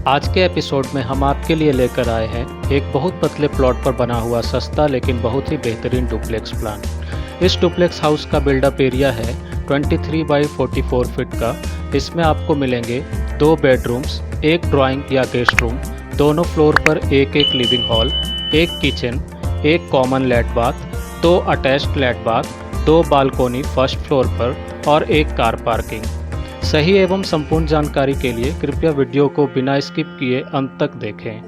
आज के एपिसोड में हम आपके लिए लेकर आए हैं एक बहुत पतले प्लॉट पर बना हुआ सस्ता लेकिन बहुत ही बेहतरीन डुप्लेक्स प्लान। इस डुप्लेक्स हाउस का बिल्डअप एरिया है 23 बाई 44 फीट का। इसमें आपको मिलेंगे 2 बेडरूम्स, 1 ड्राइंग या गेस्ट रूम, दोनों फ्लोर पर एक living hall, 1 kitchen, 1 common late bath, 2 attached late bath, 2 balcony first floor पर और 1 कार पार्किंग। सही एवं संपूर्ण जानकारी के लिए कृपया वीडियो को बिना स्किप किए अंत तक देखें।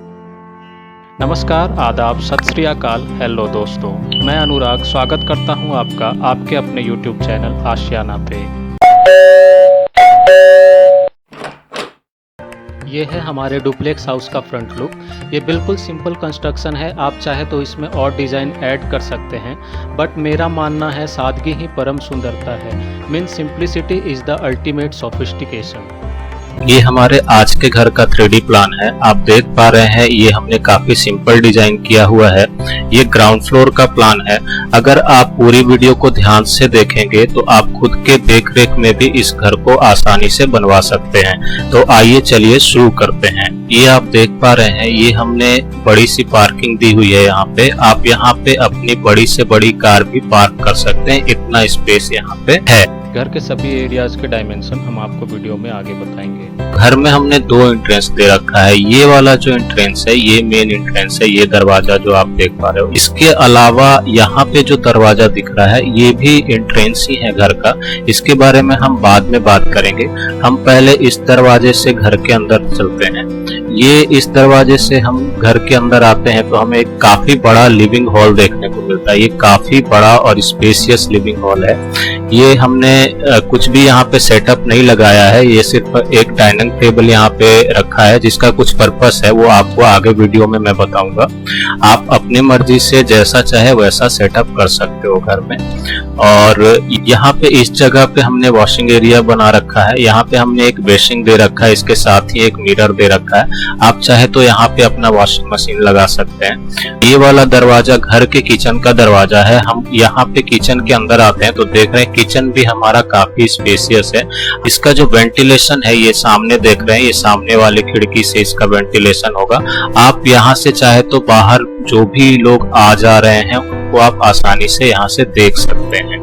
नमस्कार, आदाब, सत श्री अकाल, हेलो दोस्तों, मैं अनुराग स्वागत करता हूं आपका आपके अपने YouTube चैनल आशियाना पे। ये है हमारे डुप्लेक्स हाउस का फ्रंट लुक। ये बिल्कुल सिंपल कंस्ट्रक्शन है, आप चाहे तो इसमें और डिज़ाइन ऐड कर सकते हैं, बट मेरा मानना है सादगी ही परम सुंदरता है। Means simplicity is the ultimate sophistication. ये हमारे आज के घर का 3D प्लान है। आप देख पा रहे हैं ये हमने काफी सिंपल डिजाइन किया हुआ है। ये ग्राउंड फ्लोर का प्लान है। अगर आप पूरी वीडियो को ध्यान से देखेंगे तो आप खुद के देख रेख में भी इस घर को आसानी से बनवा सकते हैं। तो आइए चलिए शुरू करते हैं। ये आप देख पा रहे हैं ये हमने बड़ी सी पार्किंग दी हुई है। यहाँ पे आप यहाँ पे अपनी बड़ी से बड़ी कार भी पार्क कर सकते हैं, इतना स्पेस यहाँ पे है। घर के सभी एरियाज के डायमेंशन हम आपको वीडियो में आगे बताएंगे। घर में हमने 2 एंट्रेंस दे रखा है। ये वाला जो एंट्रेंस है ये मेन एंट्रेंस है, ये दरवाजा जो आप देख पा रहे हो। इसके अलावा यहाँ पे जो दरवाजा दिख रहा है ये भी एंट्रेंस ही है घर का। इसके बारे में हम बाद में बात करेंगे। हम पहले इस दरवाजे से घर के अंदर चलते हैं। ये इस दरवाजे से हम घर के अंदर आते हैं तो हमें एक काफी बड़ा लिविंग हॉल देखने को मिलता है। ये काफी बड़ा और स्पेशियस लिविंग हॉल है। ये हमने कुछ भी यहाँ पे सेटअप नहीं लगाया है, ये सिर्फ एक डाइनिंग टेबल यहाँ पे रखा है जिसका कुछ पर्पस है वो आपको आगे वीडियो में मैं बताऊंगा। आप अपनी मर्जी से जैसा चाहे वैसा सेटअप कर सकते हो घर में। और यहाँ पे इस जगह पे हमने वॉशिंग एरिया बना रखा है। यहाँ पे हमने एक बेसिन दे रखा है, इसके साथ ही एक मिरर दे रखा है। आप चाहे तो यहाँ पे अपना वॉशिंग मशीन लगा सकते हैं। ये वाला दरवाजा घर के किचन का दरवाजा है। हम यहाँ पे किचन के अंदर आते हैं तो देख रहे हैं किचन भी हमारा काफी स्पेशियस है। इसका जो वेंटिलेशन है ये सामने देख रहे हैं, ये सामने वाली खिड़की से इसका वेंटिलेशन होगा। आप यहाँ से चाहे तो बाहर जो भी लोग आ जा रहे हैं उनको आप आसानी से यहाँ से देख सकते हैं।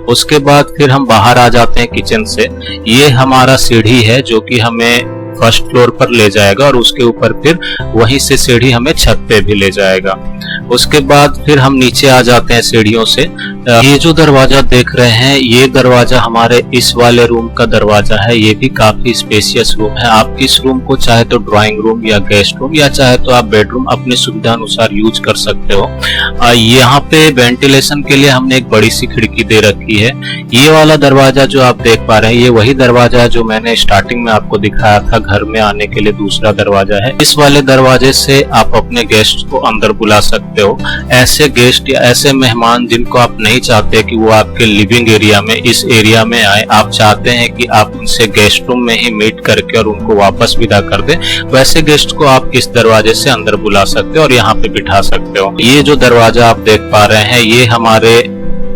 उसके बाद फिर हम बाहर आ जाते हैं किचन से। ये हमारा सीढ़ी है जो कि हमें फर्स्ट फ्लोर पर ले जाएगा और उसके ऊपर फिर वहीं से सीढ़ी हमें छत पे भी ले जाएगा। उसके बाद फिर हम नीचे आ जाते हैं सीढ़ियों से। ये जो दरवाजा देख रहे हैं ये दरवाजा हमारे इस वाले रूम का दरवाजा है। ये भी काफी स्पेशियस रूम है। आप इस रूम को चाहे तो ड्राइंग रूम या गेस्ट रूम या चाहे तो आप बेडरूम अपनी सुविधा अनुसार यूज कर सकते हो। यहाँ पे वेंटिलेशन के लिए हमने एक बड़ी सी खिड़की दे रखी है। ये वाला दरवाजा जो आप देख पा रहे हैं ये वही दरवाजा है जो मैंने स्टार्टिंग में आपको दिखाया था। घर में आने के लिए दूसरा दरवाजा है। इस वाले दरवाजे से आप अपने गेस्ट को अंदर बुला सकते हो। ऐसे गेस्ट या ऐसे मेहमान जिनको आप नहीं चाहते कि वो आपके लिविंग एरिया में इस एरिया में आए, आप चाहते हैं कि आप उनसे गेस्ट रूम में ही मीट करके और उनको वापस विदा कर दें, वैसे गेस्ट को आप इस दरवाजे से अंदर बुला सकते हो और यहाँ पे बिठा सकते हो। ये जो दरवाजा आप देख पा रहे हैं ये हमारे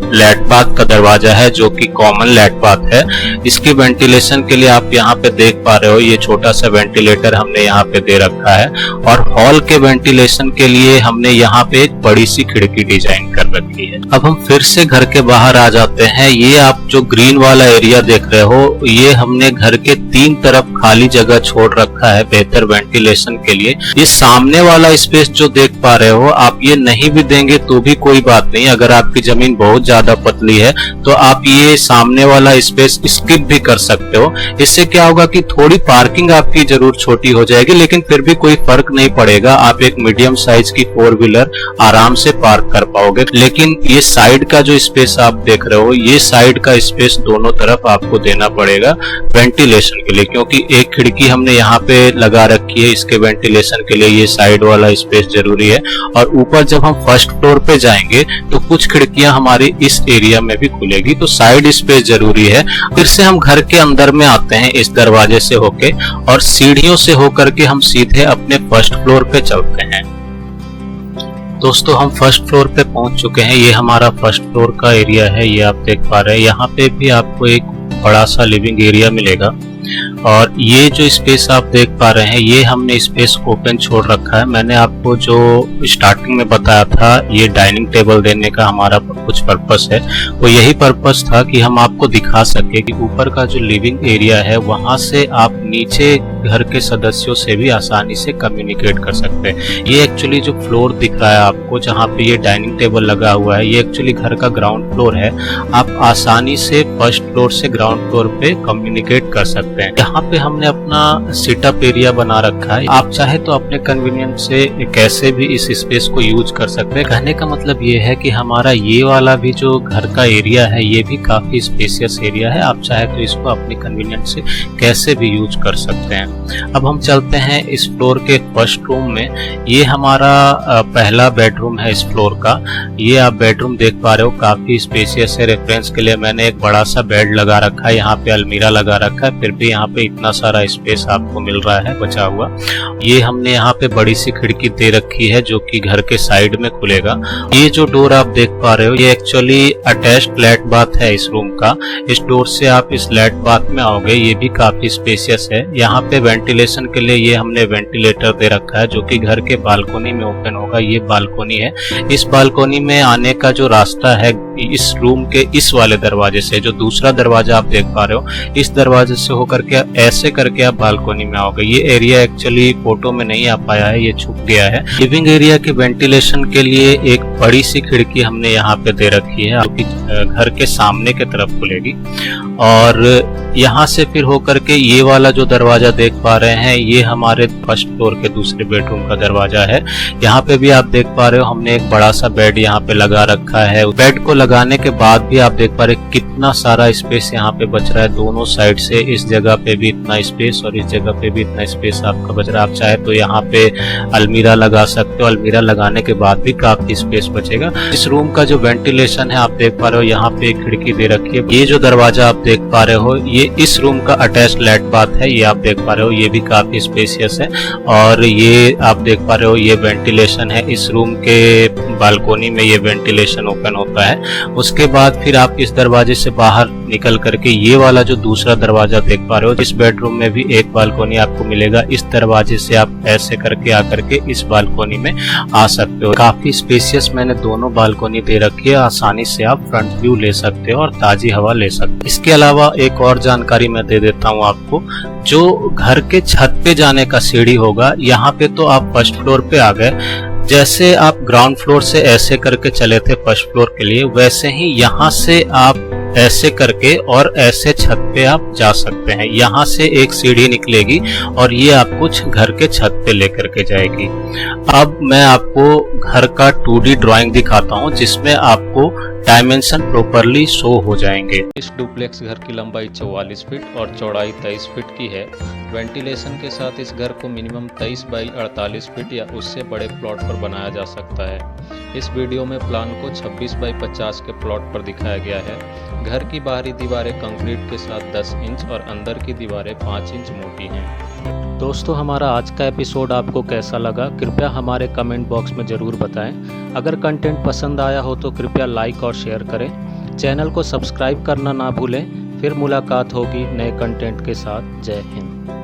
लेट बाथ का दरवाजा है जो कि कॉमन लेट बाथ है। इसकी वेंटिलेशन के लिए आप यहाँ पे देख पा रहे हो ये छोटा सा वेंटिलेटर हमने यहाँ पे दे रखा है। और हॉल के वेंटिलेशन के लिए हमने यहाँ पे एक बड़ी सी खिड़की डिजाइन कर रखी है। अब हम फिर से घर के बाहर आ जाते हैं। ये आप जो ग्रीन वाला एरिया देख रहे हो ये हमने घर के 3 तरफ खाली जगह छोड़ रखा है बेहतर वेंटिलेशन के लिए। ये सामने वाला स्पेस जो देख पा रहे हो आप ये नहीं भी देंगे तो भी कोई बात नहीं। अगर आपकी जमीन बहुत ज्यादा पतली है तो आप ये सामने वाला स्पेस स्किप भी कर सकते हो। इससे क्या होगा कि थोड़ी पार्किंग आपकी जरूर छोटी हो जाएगी लेकिन फिर भी कोई फर्क नहीं पड़ेगा। आप एक मीडियम साइज की 4 व्हीलर आराम से पार्क कर पाओगे। लेकिन ये साइड का जो स्पेस आप देख रहे हो ये साइड का स्पेस दोनों तरफ आपको देना पड़ेगा वेंटिलेशन के लिए, क्योंकि एक खिड़की हमने यहाँ पे लगा रखी है इसके वेंटिलेशन के लिए। ये साइड वाला स्पेस जरूरी है। और ऊपर जब हम फर्स्ट फ्लोर पे जाएंगे तो कुछ खिड़कियां हमारी इस एरिया में भी खुलेगी, तो साइड स्पेस जरूरी है। फिर से हम घर के अंदर में आते हैं इस दरवाजे से होके और सीढ़ियों से होकर के हम सीधे अपने फर्स्ट फ्लोर पे चलते हैं। दोस्तों हम फर्स्ट फ्लोर पे पहुंच चुके हैं। ये हमारा फर्स्ट फ्लोर का एरिया है, ये आप देख पा रहे हैं। यहाँ पे भी आपको एक बड़ा सा लिविंग एरिया मिलेगा और ये जो स्पेस आप देख पा रहे हैं, ये हमने स्पेस ओपन छोड़ रखा है। मैंने आपको जो स्टार्टिंग में बताया था ये डाइनिंग टेबल देने का हमारा कुछ पर्पस है, वो यही पर्पस था कि हम आपको दिखा सके कि ऊपर का जो लिविंग एरिया है वहां से आप नीचे घर के सदस्यों से भी आसानी से कम्युनिकेट कर सकते हैं। ये एक्चुअली जो फ्लोर दिख रहा है आपको, जहाँ पे ये डाइनिंग टेबल लगा हुआ है, ये एक्चुअली घर का ग्राउंड फ्लोर है। आप आसानी से फर्स्ट फ्लोर से ग्राउंड फ्लोर पे कम्युनिकेट कर सकते हैं। यहाँ पे हमने अपना सिटअप एरिया बना रखा है। आप चाहे तो अपने कन्वीनियंस से कैसे भी इस स्पेस को यूज कर सकते हैं। कहने का मतलब ये है कि हमारा ये वाला भी जो घर का एरिया है ये भी काफी स्पेशियस एरिया है। आप चाहे तो इसको अपने कन्वीनियंस से कैसे भी यूज कर सकते हैं। अब हम चलते हैं इस फ्लोर के फर्स्ट रूम में। ये हमारा पहला बेडरूम है इस फ्लोर का। ये आप बेडरूम देख पा रहे हो, काफी स्पेशियस है। रेफरेंस के लिए मैंने एक बड़ा सा बेड लगा रखा है, यहाँ पे अलमीरा लगा रखा है, फिर भी यहाँ पे इतना सारा स्पेस आपको मिल रहा है बचा हुआ। ये हमने यहाँ पे बड़ी सी खिड़की दे रखी है जो कि घर के साइड में खुलेगा। ये जो डोर आप देख पा रहे हो ये एक्चुअली अटैच्ड फ्लैट बाथ है इस रूम का। इस डोर से आप इस फ्लैट बाथ में आओगे। ये भी काफी स्पेशियस है। यहाँ पे वेंटिलेशन के लिए ये हमने वेंटिलेटर दे रखा है जो कि घर के बालकोनी में ओपन होगा। ये बालकोनी है। इस बालकोनी में आने का जो रास्ता है इस रूम के इस वाले दरवाजे से, जो दूसरा दरवाजा आप देख पा रहे हो, इस दरवाजे से होकर के ऐसे करके आप बालकोनी में आओगे। ये एरिया एक्चुअली फोटो में नहीं आ पाया है, ये छुप गया है। लिविंग एरिया के वेंटिलेशन के लिए एक बड़ी सी खिड़की हमने यहाँ पे दे रखी है जो कि घर के सामने की तरफ खुलेगी। और यहाँ से फिर होकर के ये वाला जो दरवाजा देख पा रहे हैं ये हमारे फर्स्ट फ्लोर के दूसरे बेडरूम का दरवाजा है। यहाँ पे भी आप देख पा रहे हो हमने एक बड़ा सा बेड यहाँ पे लगा रखा है। बेड को लगाने के बाद भी आप देख पा रहे हैं कितना सारा स्पेस यहाँ पे बच रहा है दोनों साइड से। इस जगह पे भी इतना स्पेस और इस जगह पे भी इतना स्पेस आपका बच रहा है। आप चाहे तो यहाँ पे अलमीरा लगा सकते हो। अलमीरा लगाने के बाद भी काफी स्पेस बचेगा। इस रूम का जो वेंटिलेशन है आप देख पा रहे हो, यहाँ पे एक खिड़की दे रखी है। ये जो दरवाजा आप देख पा रहे हो ये इस रूम का अटैच्ड फ्लैट बाथ है। ये आप देख पा रहे हो, ये भी काफी स्पेशियस है। और ये आप देख पा रहे हो ये वेंटिलेशन है। इस रूम के बालकोनी में ये वेंटिलेशन ओपन होता है। उसके बाद फिर आप इस दरवाजे से बाहर निकल करके ये वाला जो दूसरा दरवाजा देख पा रहे हो, इस बेडरूम में भी एक बालकोनी आपको मिलेगा। इस दरवाजे से आप ऐसे करके आकर के इस बालकोनी में आ सकते हो। काफी स्पेशियस मैंने दोनों बालकोनी दे रखी है। आसानी से आप फ्रंट व्यू ले सकते हो और ताजी हवा ले सकते हो। इसके अलावा एक और जानकारी मैं दे देता हूँ आपको। जो घर के छत पे जाने का सीढ़ी होगा, यहाँ पे तो आप फर्स्ट फ्लोर पे आ गए। जैसे आप ग्राउंड फ्लोर से ऐसे करके चले थे फर्स्ट फ्लोर के लिए, वैसे ही यहाँ से आप ऐसे करके और ऐसे छत पे आप जा सकते हैं। यहाँ से एक सीढ़ी निकलेगी और ये आपको घर के छत पे लेकर के जाएगी। अब मैं आपको घर का 2D ड्राइंग दिखाता हूँ जिसमें आपको डायमेंशन प्रॉपरली शो हो जाएंगे। इस डुप्लेक्स घर की लंबाई 44 फीट और चौड़ाई 23 फीट की है। वेंटिलेशन के साथ इस घर को मिनिमम 23 बाई 48 फीट या उससे बड़े प्लॉट पर बनाया जा सकता है। इस वीडियो में प्लान को 26 बाई 50 के प्लॉट पर दिखाया गया है। घर की बाहरी दीवारें कंक्रीट के साथ 10 इंच और अंदर की दीवारें 5 इंच मोटी हैं। दोस्तों, हमारा आज का एपिसोड आपको कैसा लगा कृपया हमारे कमेंट बॉक्स में ज़रूर बताएं। अगर कंटेंट पसंद आया हो तो कृपया लाइक और शेयर करें। चैनल को सब्सक्राइब करना ना भूलें। फिर मुलाकात होगी नए कंटेंट के साथ। जय हिंद।